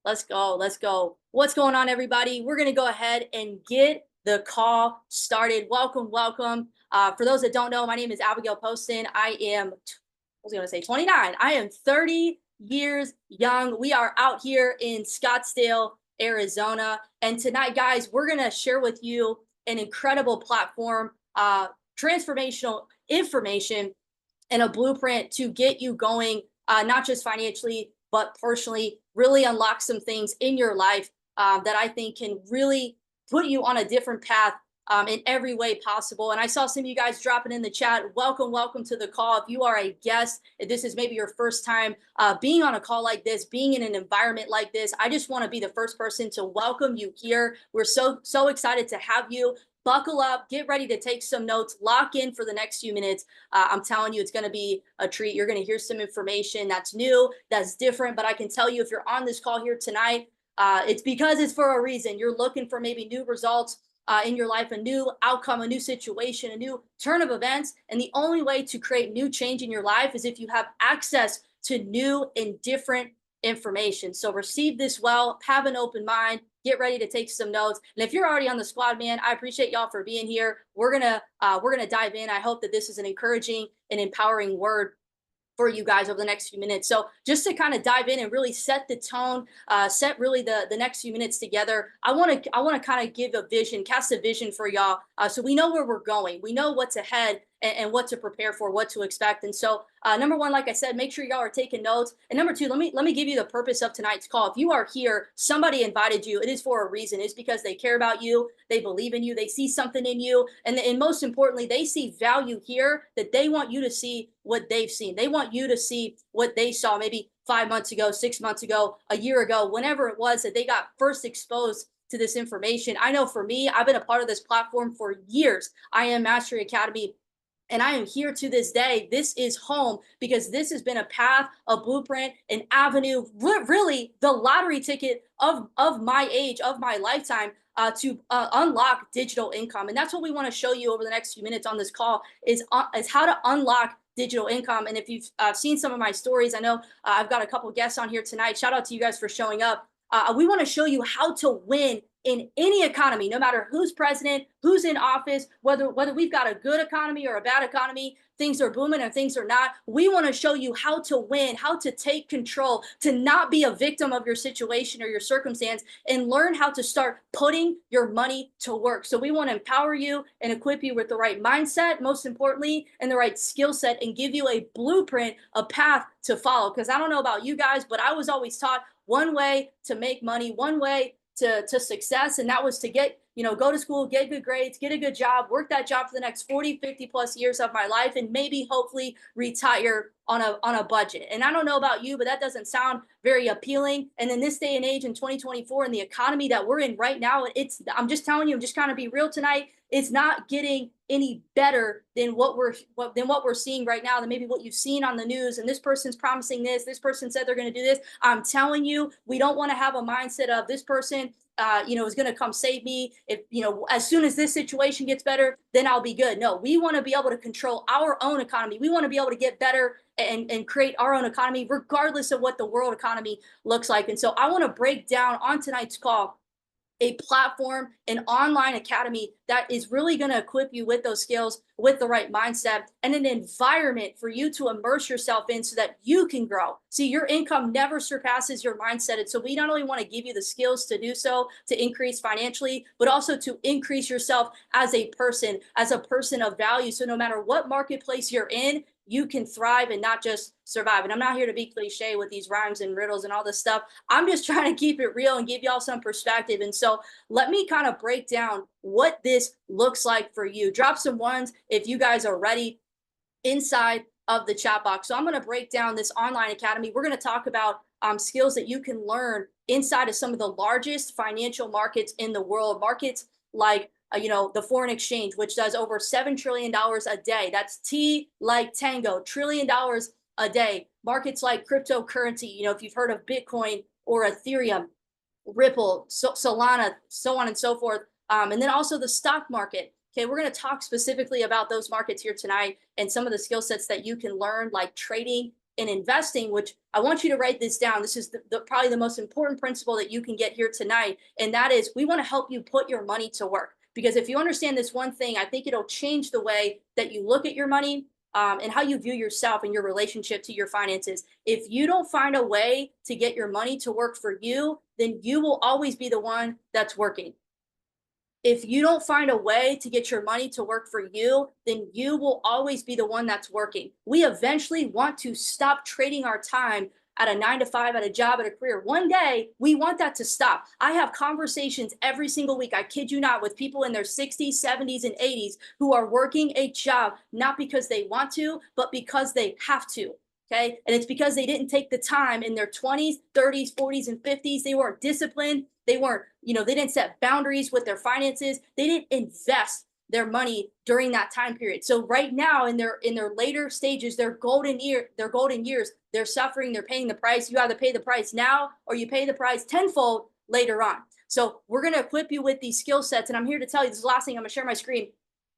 Let's go. Let's go. What's going on, everybody? We're going to go ahead and get the call started. Welcome, welcome. For those that don't know, my name is Abigail Poston. I was going to say 29. I am 30 years young. We are out here in Scottsdale, Arizona. And tonight, guys, we're going to share with you an incredible platform, transformational information, and a blueprint to get you going, not just financially, but personally, really unlock some things in your life that I think can really put you on a different path in every way possible. And I saw some of you guys dropping in the chat. Welcome, welcome to the call. If you are a guest, if this is maybe your first time being on a call like this, being in an environment like this, I just want to be the first person to welcome you here. We're so excited to have you. Buckle up, get ready to take some notes, lock in for the next few minutes. I'm telling you, it's going to be a treat. You're going to hear some information that's new, that's different. But I can tell you, if you're on this call here tonight, it's because it's for a reason. You're looking for maybe new results in your life, a new outcome, a new situation, a new turn of events. And the only way to create new change in your life is if you have access to new and different information. So receive this well, have an open mind, get ready to take some notes. And if you're already on the squad, man, I appreciate y'all for being here. We're gonna dive in. I hope that this is an encouraging and empowering word for you guys over the next few minutes. So just to kind of dive in and really set the tone, set really the next few minutes together. I want to kind of give a vision, cast a vision for y'all, so we know where we're going. We know what's ahead and what to prepare for, what to expect. And so, number one, like I said, make sure y'all are taking notes. And number two, let me give you the purpose of tonight's call. If you are here, somebody invited you. It is for a reason. It's because they care about you, they believe in you, they see something in you, and most importantly, they see value here that they want you to see what they've seen. They want you to see what they saw maybe 5 months ago, 6 months ago, a year ago, whenever it was that they got first exposed to this information. I know for me, I've been a part of this platform for years. I am Mastery Academy, and I am here to this day. This is home because this has been a path, a blueprint, an avenue, really the lottery ticket of my age, of my lifetime, to unlock digital income. And that's what we want to show you over the next few minutes on this call is how to unlock digital income. And if you've seen some of my stories, I know I've got a couple guests on here tonight. Shout out to you guys for showing up. We want to show you how to win in any economy, no matter who's president, who's in office, whether we've got a good economy or a bad economy, things are booming or things are not. We want to show you how to win, how to take control, to not be a victim of your situation or your circumstance, and learn how to start putting your money to work. So we want to empower you and equip you with the right mindset, most importantly, and the right skill set, and give you a blueprint, a path to follow. Because I don't know about you guys, but I was always taught one way to make money, one way to success, and that was to go to school, get good grades, get a good job, work that job for the next 40, 50 plus years of my life, and maybe hopefully retire on a budget. And I don't know about you, but that doesn't sound very appealing. And in this day and age, in 2024, in the economy that we're in right now, I'm just telling you, I'm just kind of be real tonight, it's not getting any better than what we're seeing right now, than maybe what you've seen on the news. And this person's promising this person said they're going to do this. I'm telling you, we don't want to have a mindset of this person is going to come save me. If, as soon as this situation gets better, then I'll be good. No, we want to be able to control our own economy. We want to be able to get better and create our own economy, regardless of what the world economy looks like. And so I want to break down on tonight's call a platform, an online academy that is really going to equip you with those skills, with the right mindset, and an environment for you to immerse yourself in so that you can grow. See, your income never surpasses your mindset. And so we not only want to give you the skills to do so, to increase financially, but also to increase yourself as a person of value. So no matter what marketplace you're in, you can thrive and not just survive. And I'm not here to be cliche with these rhymes and riddles and all this stuff. I'm just trying to keep it real and give y'all some perspective. And so let me kind of break down what this looks like for you. Drop some ones if you guys are ready inside of the chat box. So I'm going to break down this online academy. We're going to talk about skills that you can learn inside of some of the largest financial markets in the world. Markets like the foreign exchange, which does over $7 trillion a day. That's T like tango, $1 trillion a day. Markets like cryptocurrency, if you've heard of Bitcoin or Ethereum, Ripple, Solana, so on and so forth. And then also the stock market. Okay, we're going to talk specifically about those markets here tonight and some of the skill sets that you can learn, like trading in investing, which I want you to write this down. This is probably the most important principle that you can get here tonight. And that is, we want to help you put your money to work. Because if you understand this one thing, I think it'll change the way that you look at your money, and how you view yourself and your relationship to your finances. If you don't find a way to get your money to work for you, then you will always be the one that's working. If you don't find a way to get your money to work for you, then you will always be the one that's working. We eventually want to stop trading our time at a 9 to 5, at a job, at a career. One day, we want that to stop. I have conversations every single week, I kid you not, with people in their 60s, 70s, and 80s who are working a job, not because they want to, but because they have to. Okay. And it's because they didn't take the time in their 20s, 30s, 40s, and 50s. They weren't disciplined. They weren't, they didn't set boundaries with their finances. They didn't invest their money during that time period. So right now in their later stages, their golden years, they're suffering, they're paying the price. You either pay the price now or you pay the price tenfold later on. So we're going to equip you with these skill sets. And I'm here to tell you, this is the last thing. I'm going to share my screen.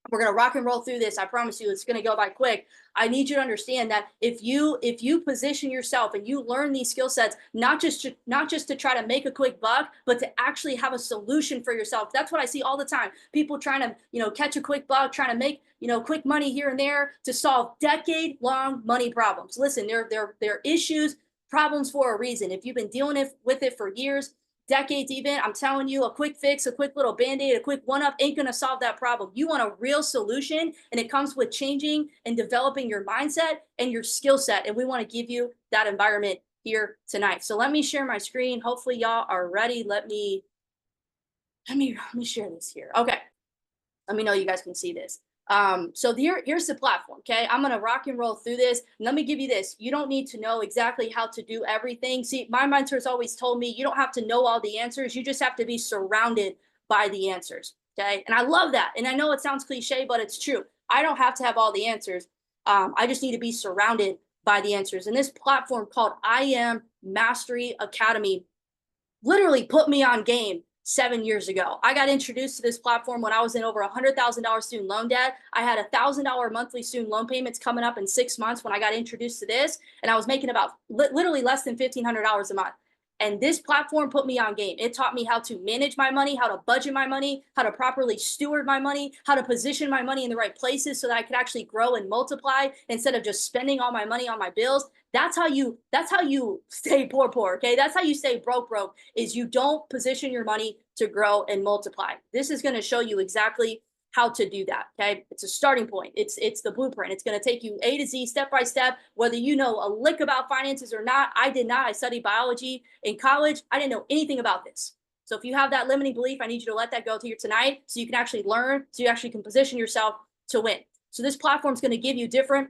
We're going to rock and roll through this. I promise you, it's going to go by quick. I need you to understand that if you position yourself and you learn these skill sets, not just to try to make a quick buck, but to actually have a solution for yourself. That's what I see all the time. People trying to, catch a quick buck, trying to make, quick money here and there to solve decade-long money problems. Listen, they're issues, problems for a reason. If you've been dealing with it for years, decades even, I'm telling you, a quick fix, a quick little band-aid, a quick one-up ain't gonna solve that problem. You want a real solution, and it comes with changing and developing your mindset and your skill set. And we want to give you that environment here tonight. So let me share my screen. Hopefully y'all are ready. Let me share this here. Okay. Let me know you guys can see this. So here's the platform. Okay. I'm going to rock and roll through this. And let me give you this. You don't need to know exactly how to do everything. See, my mentors always told me you don't have to know all the answers. You just have to be surrounded by the answers. Okay. And I love that. And I know it sounds cliche, but it's true. I don't have to have all the answers. I just need to be surrounded by the answers. And this platform called I Am Mastery Academy literally put me on game 7 years ago. I got introduced to this platform when I was in over $100,000 student loan debt. I had $1,000 monthly student loan payments coming up in 6 months when I got introduced to this. And I was making about literally less than $1,500 a month. And this platform put me on game. It taught me how to manage my money, how to budget my money, how to properly steward my money, how to position my money in the right places so that I could actually grow and multiply instead of just spending all my money on my bills. That's how you stay poor, okay? That's how you stay broke, is you don't position your money to grow and multiply. This is going to show you exactly how to do that, okay? It's a starting point. It's the blueprint. It's going to take you A to Z, step by step, whether you know a lick about finances or not. I did not. I studied biology in college. I didn't know anything about this. So if you have that limiting belief, I need you to let that go here tonight so you can actually learn, so you actually can position yourself to win. So this platform is going to give you different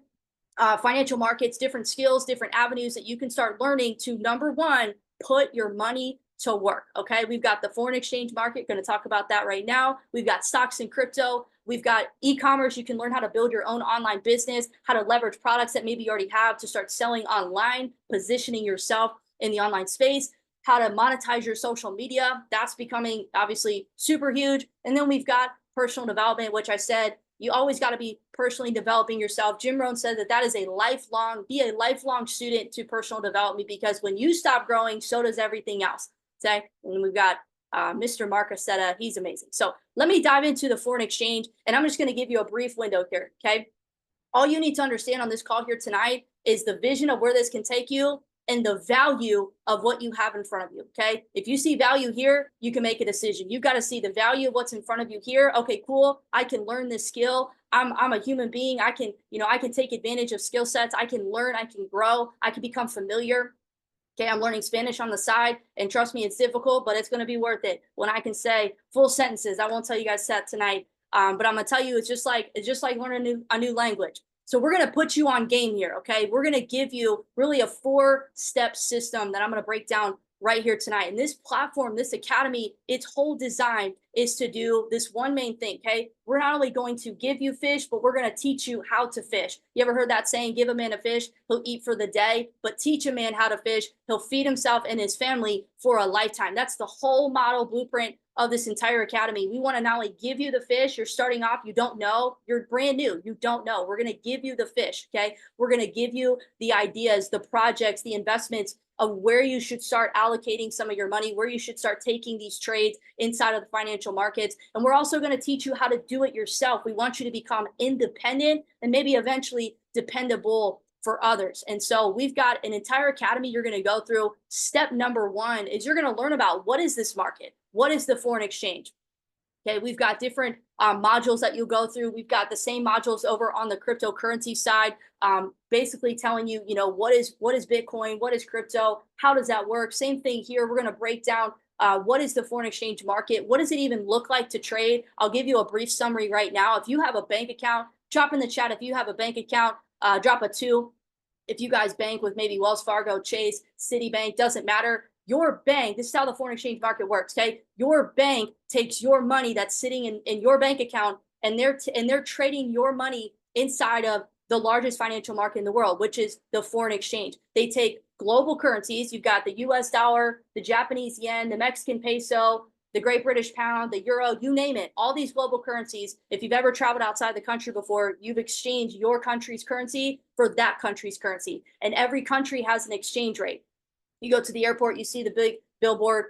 financial markets, different skills, different avenues that you can start learning to, number one, put your money to work. Okay. We've got the foreign exchange market. Going to talk about that right now. We've got stocks and crypto. We've got e-commerce. You can learn how to build your own online business, how to leverage products that maybe you already have to start selling online, positioning yourself in the online space, how to monetize your social media. That's becoming obviously super huge. And then we've got personal development, which I said, you always got to be personally developing yourself. Jim Rohn said that is be a lifelong student to personal development, because when you stop growing, so does everything else. Okay. And we've got Mr. Mark Aceta. He's amazing. So let me dive into the foreign exchange, and I'm just going to give you a brief window here. Okay. All you need to understand on this call here tonight is the vision of where this can take you and the value of what you have in front of you. Okay. If you see value here, you can make a decision. You've got to see the value of what's in front of you here. Okay, cool. I can learn this skill. I'm a human being. I can take advantage of skill sets. I can learn, I can grow, I can become familiar. Okay, I'm learning Spanish on the side, and trust me, it's difficult, but it's going to be worth it when I can say full sentences. I won't tell you guys that tonight, but I'm going to tell you it's just like learning a new language. So we're going to put you on game here, okay? We're going to give you really a 4-step system that I'm going to break down right here tonight. And this platform, this academy, its whole design is to do this one main thing, okay? We're not only going to give you fish, but we're going to teach you how to fish. You ever heard that saying, give a man a fish, he'll eat for the day, but teach a man how to fish, he'll feed himself and his family for a lifetime. That's the whole model blueprint of this entire academy. We want to not only give you the fish, you're starting off, you don't know, you're brand new, you don't know. We're going to give you the fish, okay? We're going to give you the ideas, the projects, the investments of where you should start allocating some of your money, where you should start taking these trades inside of the financial markets. And we're also going to teach you how to do it yourself. We want you to become independent and maybe eventually dependable for others. And so we've got an entire academy you're going to go through. Step number one is you're going to learn about what is this market? What is the foreign exchange? Okay, we've got different modules that you'll go through. We've got the same modules over on the cryptocurrency side, basically telling you, what is Bitcoin, what is crypto, how does that work? Same thing here. We're going to break down what is the foreign exchange market? What does it even look like to trade? I'll give you a brief summary right now. If you have a bank account, drop in the chat. If you have a bank account, drop a 2. If you guys bank with maybe Wells Fargo, Chase, Citibank, doesn't matter. Your bank, this is how the foreign exchange market works, okay? Your bank takes your money that's sitting in your bank account, and they're trading your money inside of the largest financial market in the world, which is the foreign exchange. They take global currencies. You've got the US dollar, the Japanese yen, the Mexican peso, the Great British Pound, the euro, you name it, all these global currencies. If you've ever traveled outside the country before, you've exchanged your country's currency for that country's currency. And every country has an exchange rate. You go to the airport, you see the big billboard.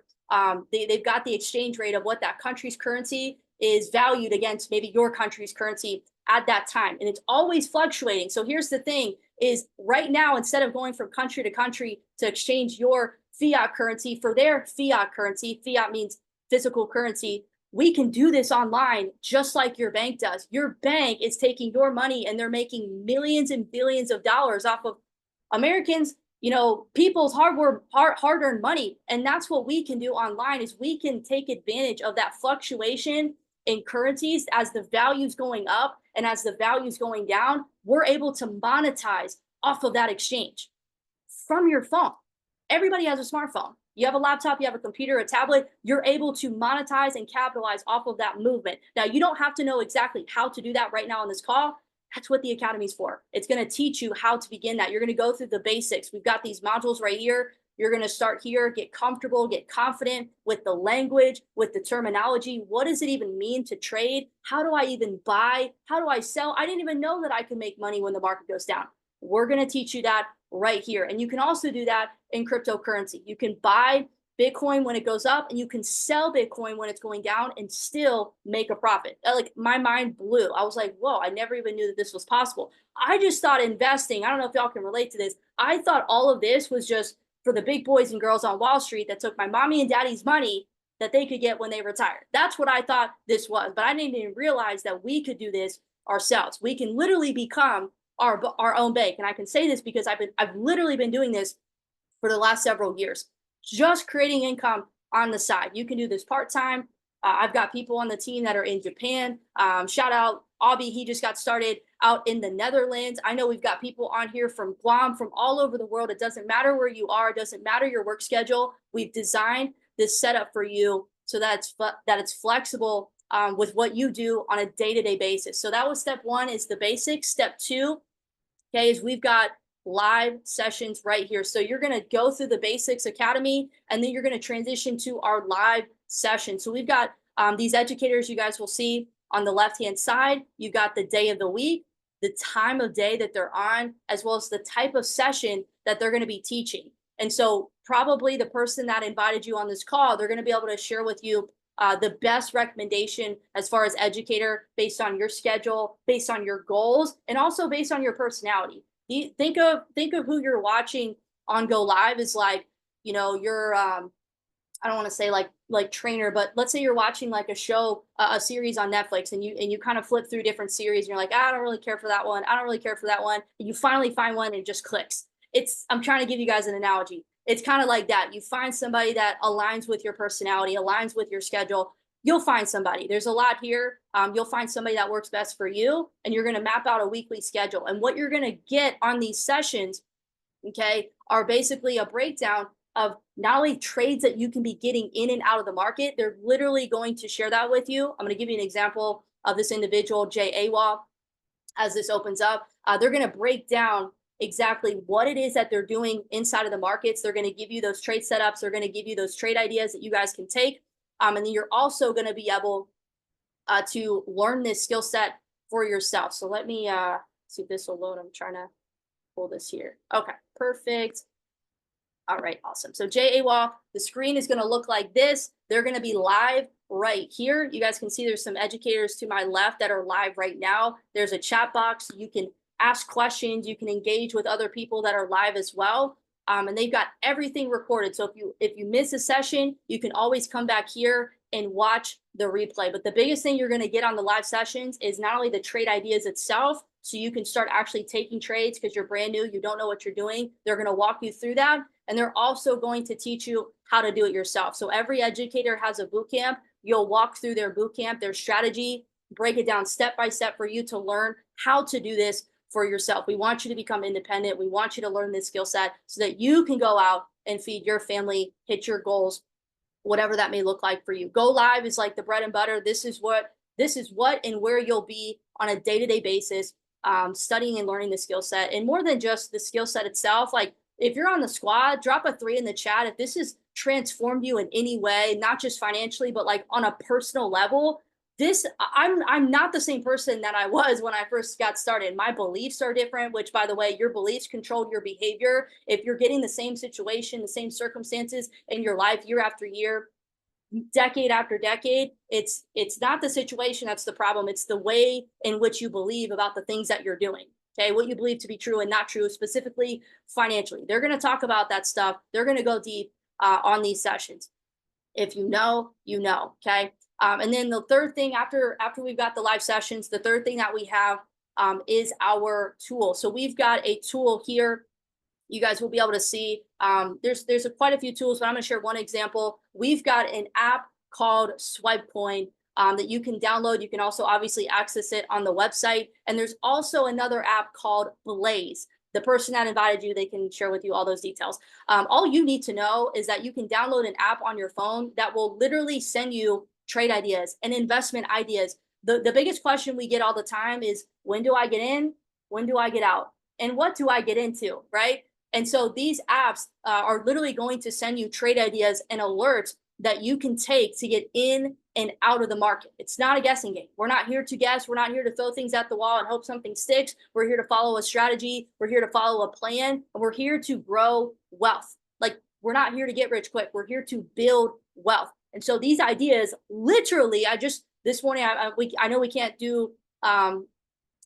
They've got the exchange rate of what that country's currency is valued against maybe your country's currency at that time. And it's always fluctuating. So here's the thing is right now, instead of going from country to country to exchange your fiat currency for their fiat currency, fiat means physical currency, we can do this online just like your bank does. Your bank is taking your money and they're making millions and billions of dollars off of Americans, people's hard-earned money. And that's what we can do online is we can take advantage of that fluctuation in currencies as the value's going up and as the value's going down. We're able to monetize off of that exchange from your phone. Everybody has a smartphone. You have a laptop, you have a computer, a tablet, you're able to monetize and capitalize off of that movement. Now, you don't have to know exactly how to do that right now on this call. That's what the academy's for. It's going to teach you how to begin that. You're going to go through the basics. We've got these modules right here. You're going to start here, get comfortable, get confident with the language, with the terminology. What does it even mean to trade? How do I even buy? How do I sell? I didn't even know that I could make money when the market goes down. We're going to teach you that right here. And you can also do that in cryptocurrency. You can buy Bitcoin when it goes up and you can sell Bitcoin when it's going down and still make a profit. Like my mind blew. I was like, whoa, I never even knew that this was possible. I just thought investing, I don't know if y'all can relate to this. I thought all of this was just for the big boys and girls on Wall Street that took my mommy and daddy's money that they could get when they retired. That's what I thought this was. But I didn't even realize that we could do this ourselves. We can literally become our own bank. And I can say this because I've literally been doing this for the last several years, just creating income on the side. You can do this part-time. I've got people on the team that are in Japan. Shout out Avi, he just got started out in the Netherlands. I know we've got people on here from Guam, from all over the world. It doesn't matter where you are. It doesn't matter your work schedule. We've designed this setup for you so that it's flexible with what you do on a day-to-day basis. So that was step one, is the basics. Step two, okay, is we've got live sessions right here. So you're going to go through the Basics Academy, and then you're going to transition to our live session. So we've got these educators you guys will see on the left-hand side. You've got the day of the week, the time of day that they're on, as well as the type of session that they're going to be teaching. And so probably the person that invited you on this call, they're going to be able to share with you the best recommendation as far as educator based on your schedule, based on your goals, and also based on your personality. Think of who you're watching on Go Live is like, you're I don't want to say like trainer, but let's say you're watching like a show, a series on Netflix, and you kind of flip through different series and you're like, I don't really care for that one. I don't really care for that one. And you finally find one and it just clicks. I'm trying to give you guys an analogy. It's kind of like that. You find somebody that aligns with your personality, aligns with your schedule. You'll find somebody. There's a lot here. You'll find somebody that works best for you, and you're going to map out a weekly schedule. And what you're going to get on these sessions, okay, are basically a breakdown of not only trades that you can be getting in and out of the market. They're literally going to share that with you. I'm going to give you an example of this individual, Jay Awa, as this opens up. They're going to break down exactly what it is that they're doing inside of the markets. They're going to give you those trade setups. They're going to give you those trade ideas that you guys can take. And then you're also going to be able to learn this skill set for yourself. So let me see if this will load. I'm trying to pull this here. Okay, perfect. All right, awesome. So JAWA, the screen is going to look like this. They're going to be live right here. You guys can see there's some educators to my left that are live right now. There's a chat box. You can ask questions. You can engage with other people that are live as well. And they've got everything recorded. So if you miss a session, you can always come back here and watch the replay. But the biggest thing you're going to get on the live sessions is not only the trade ideas itself, so you can start actually taking trades because you're brand new, you don't know what you're doing. They're going to walk you through that. And they're also going to teach you how to do it yourself. So every educator has a boot camp. You'll walk through their boot camp, their strategy, break it down step by step for you to learn how to do this for yourself. We want you to become independent. We want you to learn this skill set so that you can go out and feed your family, hit your goals, whatever that may look like for you. Go Live is like the bread and butter. This is what and where you'll be on a day-to-day basis, studying and learning the skill set. And more than just the skill set itself, like if you're on the squad, drop a 3 in the chat. If this has transformed you in any way, not just financially, but like on a personal level, I'm not the same person that I was when I first got started. My beliefs are different, which by the way, your beliefs control your behavior. If you're getting the same situation, the same circumstances in your life year after year, decade after decade, it's not the situation that's the problem. It's the way in which you believe about the things that you're doing. Okay, what you believe to be true and not true, specifically financially. They're going to talk about that stuff. They're going to go deep on these sessions. If you know, you know. Okay. And then the third thing after we've got the live sessions, the third thing that we have is our tool. So we've got a tool here. You guys will be able to see there's quite a few tools, but I'm going to share one example. We've got an app called SwipeCoin that you can download. You can also obviously access it on the website. And there's also another app called Blaze. The person that invited you, they can share with you all those details. All you need to know is that you can download an app on your phone that will literally send you trade ideas and investment ideas. The biggest question we get all the time is, when do I get in? When do I get out? And what do I get into, right? And so these apps are literally going to send you trade ideas and alerts that you can take to get in and out of the market. It's not a guessing game. We're not here to guess. We're not here to throw things at the wall and hope something sticks. We're here to follow a strategy. We're here to follow a plan. And we're here to grow wealth. Like, we're not here to get rich quick. We're here to build wealth. And so these ideas, literally, this morning, I know we can't do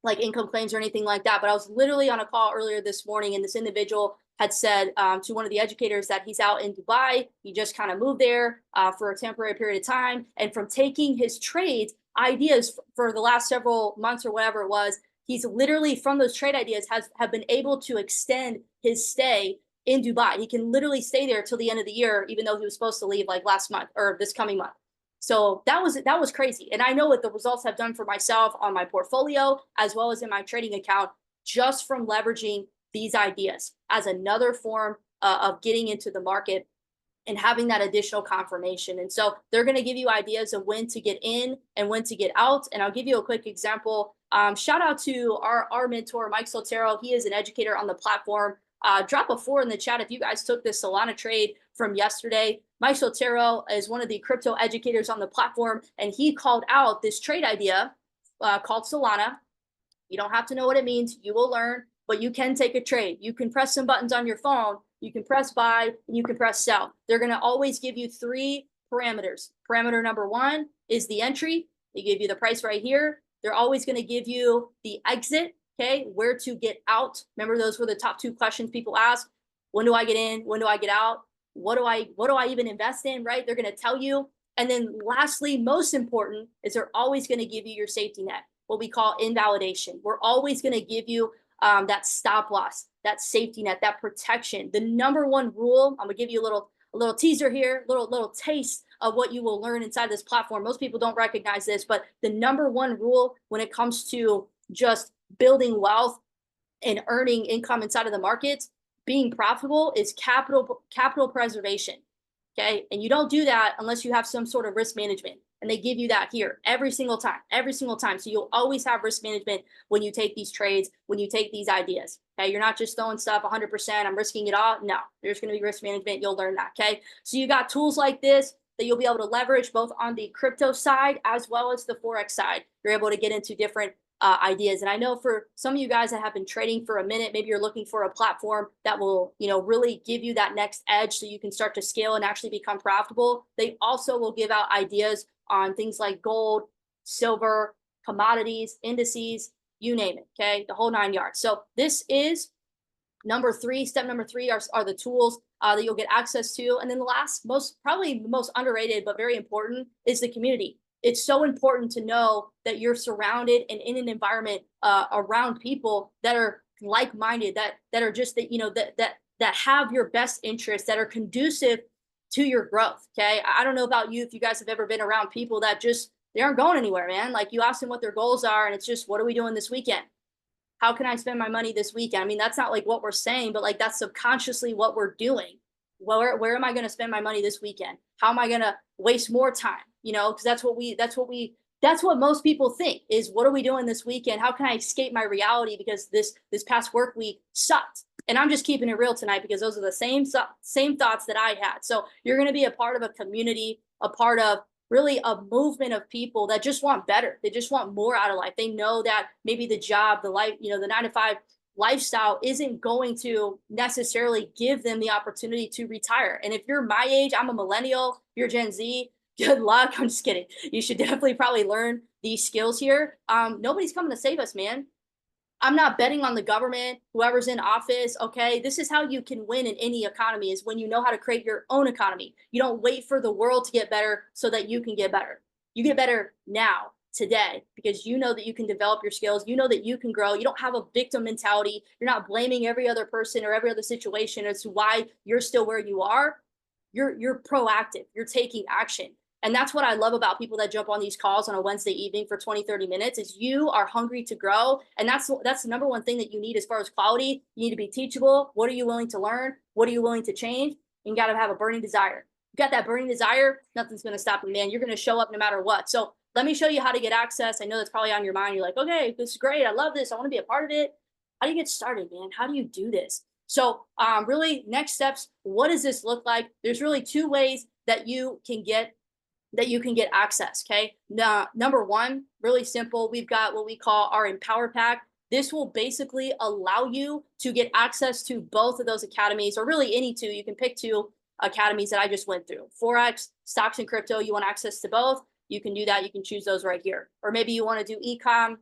like income claims or anything like that, but I was literally on a call earlier this morning, and this individual had said to one of the educators that he's out in Dubai. He just kind of moved there for a temporary period of time. And from taking his trades ideas for the last several months or whatever it was, he's literally from those trade ideas have been able to extend his stay in Dubai. He can literally stay there till the end of the year, even though he was supposed to leave like last month or this coming month. So that was crazy. And I know what the results have done for myself on my portfolio, as well as in my trading account, just from leveraging these ideas as another form of getting into the market and having that additional confirmation. And so they're going to give you ideas of when to get in and when to get out. And I'll give you a quick example. Shout out to our mentor, Mike Soltero. He is an educator on the platform. Drop a 4 in the chat if you guys took this Solana trade from yesterday. Mike Soltero is one of the crypto educators on the platform, and he called out this trade idea called Solana. You don't have to know what it means. You will learn, but you can take a trade. You can press some buttons on your phone. You can press buy, and you can press sell. They're going to always give you 3 parameters. Parameter number 1 is the entry. They give you the price right here. They're always going to give you the exit. Okay, where to get out. Remember, those were the top 2 questions people ask. When do I get in? When do I get out? What do I even invest in, right? They're going to tell you. And then lastly, most important, is they're always going to give you your safety net, what we call invalidation. We're always going to give you that stop loss, that safety net, that protection. The number 1 rule, I'm going to give you a little teaser here, little taste of what you will learn inside this platform. Most people don't recognize this, but the number 1 rule when it comes to just building wealth and earning income inside of the markets, being profitable, is capital preservation. Okay, and you don't do that unless you have some sort of risk management, and they give you that here every single time. So you'll always have risk management when you take these trades, when you take these ideas. Okay, you're not just throwing stuff 100%. I'm risking it all. No, there's going to be risk management. You'll learn that. Okay, so you got tools like this. that you'll be able to leverage both on the crypto side as well as the Forex side. You're able to get into different ideas. And I know for some of you guys that have been trading for a minute, maybe you're looking for a platform that will, really give you that next edge so you can start to scale and actually become profitable. They also will give out ideas on things like gold, silver, commodities, indices, you name it. Okay. The whole 9 yards. So this is number 3. Step number 3 are the tools that you'll get access to. And then the last, probably the most underrated, but very important, is the community. It's so important to know that you're surrounded and in an environment around people that are like-minded, that are just that have your best interests, that are conducive to your growth. Okay. I don't know about you, if you guys have ever been around people that they aren't going anywhere, man. Like, you ask them what their goals are, and it's just, what are we doing this weekend? How can I spend my money this weekend? I mean, that's not like what we're saying, but like, that's subconsciously what we're doing. Where am I going to spend my money this weekend? How am I going to waste more time? Because that's what most people think is, what are we doing this weekend? How can I escape my reality? Because this past work week sucked. And I'm just keeping it real tonight, because those are the same thoughts that I had. So you're going to be a part of a community, a part of really a movement of people that just want better. They just want more out of life. They know that maybe the job, the life, the 9 to 5 lifestyle isn't going to necessarily give them the opportunity to retire. And if you're my age, I'm a millennial, you're Gen Z, good luck. I'm just kidding. You should definitely probably learn these skills here. Nobody's coming to save us, man. I'm not betting on the government, whoever's in office. Okay. This is how you can win in any economy, is when you know how to create your own economy. You don't wait for the world to get better so that you can get better. You get better now, today, because you know that you can develop your skills. You know that you can grow. You don't have a victim mentality. You're not blaming every other person or every other situation as to why you're still where you are. You're proactive. You're taking action. And that's what I love about people that jump on these calls on a Wednesday evening for 20, 30 minutes, is you are hungry to grow. And that's the number one thing that you need as far as quality. You need to be teachable. What are you willing to learn? What are you willing to change? You got to have a burning desire. You got that burning desire, nothing's going to stop you, man. You're going to show up no matter what. So let me show you how to get access. I know that's probably on your mind. You're like, okay, this is great. I love this. I want to be a part of it. How do you get started, man? How do you do this? So really, next steps, what does this look like? There's really 2 ways that you can get access. Okay. Now, number 1, really simple. We've got what we call our Empower Pack. This will basically allow you to get access to both of those academies, or really any 2. You can pick 2 academies that I just went through. Forex, stocks, and crypto. You want access to both. You can do that. You can choose those right here. Or maybe you want to do e-com,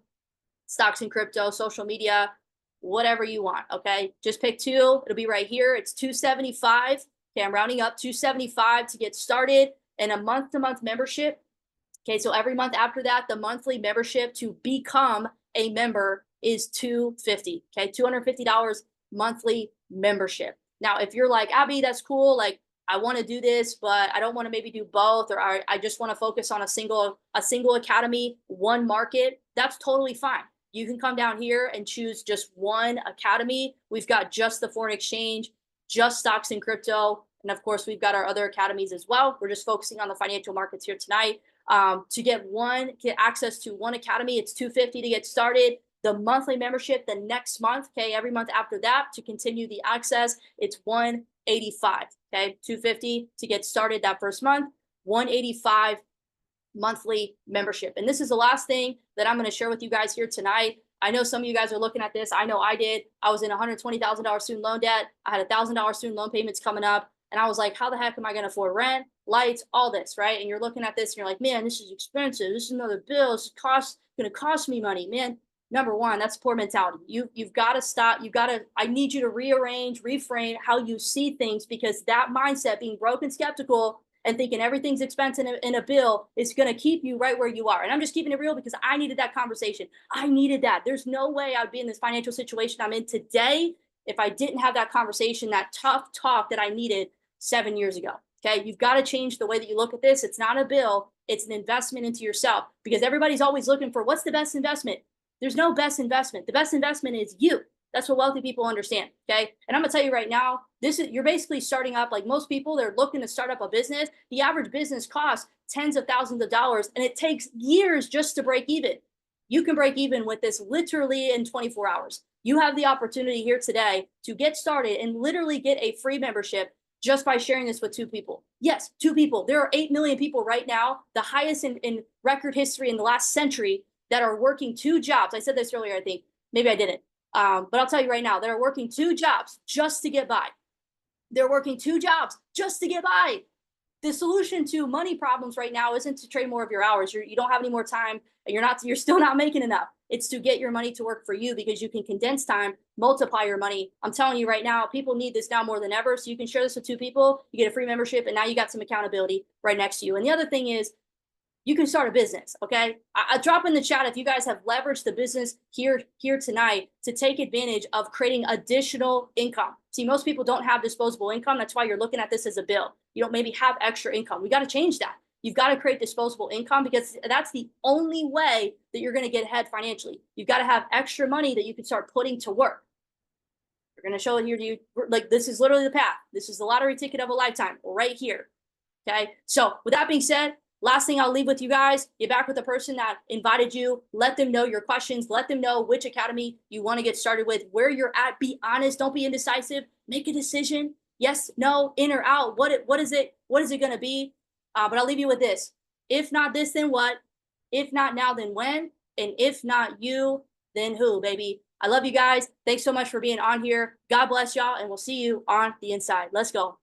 stocks and crypto, social media, whatever you want. Okay. Just pick 2. It'll be right here. It's $275. Okay. I'm rounding up, $275 to get started. And a month-to-month membership. Okay, so every month after that, the monthly membership to become a member is $250. Okay, $250 monthly membership. Now, if you're like, Abby, that's cool. Like, I want to do this, but I don't want to maybe do both, or I just want to focus on a single academy, one market. That's totally fine. You can come down here and choose just one academy. We've got just the foreign exchange, just stocks and crypto. And of course, we've got our other academies as well. We're just focusing on the financial markets here tonight. To get access to one academy, it's $250 to get started. The monthly membership the next month, okay, every month after that, to continue the access, it's $185. Okay, $250 to get started that first month, $185 monthly membership. And this is the last thing that I'm going to share with you guys here tonight. I know some of you guys are looking at this. I know I did. I was in $120,000 student loan debt. I had $1,000 student loan payments coming up. And I was like, how the heck am I going to afford rent, lights, all this, right? And you're looking at this and you're like, man, this is expensive. This is another bill. It's going to cost me money, man. Number 1, that's poor mentality. You've got to stop. I need you to rearrange, reframe how you see things, because that mindset, being broke and skeptical and thinking everything's expensive in a bill, is going to keep you right where you are. And I'm just keeping it real, because I needed that conversation. I needed that. There's no way I would be in this financial situation I'm in today if I didn't have that conversation, that tough talk that I needed 7 years ago. Okay. You've got to change the way that you look at this. It's not a bill. It's an investment into yourself, because everybody's always looking for what's the best investment. There's no best investment. The best investment is you. That's what wealthy people understand. Okay. And I'm gonna tell you right now, you're basically starting up, like most people, they're looking to start up a business. The average business costs tens of thousands of dollars, and it takes years just to break even. You can break even with this literally in 24 hours. You have the opportunity here today to get started and literally get a free membership just by sharing this with 2 people. Yes, 2 people. There are 8 million people right now, the highest in record history in the last century, that are working 2 jobs. I said this earlier, I think. Maybe I didn't. But I'll tell you right now, that are working 2 jobs just to get by. They're working 2 jobs just to get by. The solution to money problems right now isn't to trade more of your hours. You don't have any more time, and you're still not making enough. It's to get your money to work for you, because you can condense time, multiply your money. I'm telling you right now, people need this now more than ever. So you can share this with 2 people, you get a free membership, and now you got some accountability right next to you. And the other thing is, you can start a business. Okay, I drop in the chat if you guys have leveraged the business here tonight to take advantage of creating additional income. See, most people don't have disposable income. That's why you're looking at this as a bill. You don't maybe have extra income. We got to change that. You've got to create disposable income, because that's the only way that you're going to get ahead financially. You've got to have extra money that you can start putting to work. We're going to show it here to you. Like, this is literally the path. This is the lottery ticket of a lifetime right here. Okay, so with that being said, last thing I'll leave with you guys, get back with the person that invited you. Let them know your questions. Let them know which academy you want to get started with, where you're at. Be honest. Don't be indecisive. Make a decision. Yes, no, in or out. What is it going to be? But I'll leave you with this. If not this, then what? If not now, then when? And if not you, then who, baby? I love you guys. Thanks so much for being on here. God bless y'all, and we'll see you on the inside. Let's go.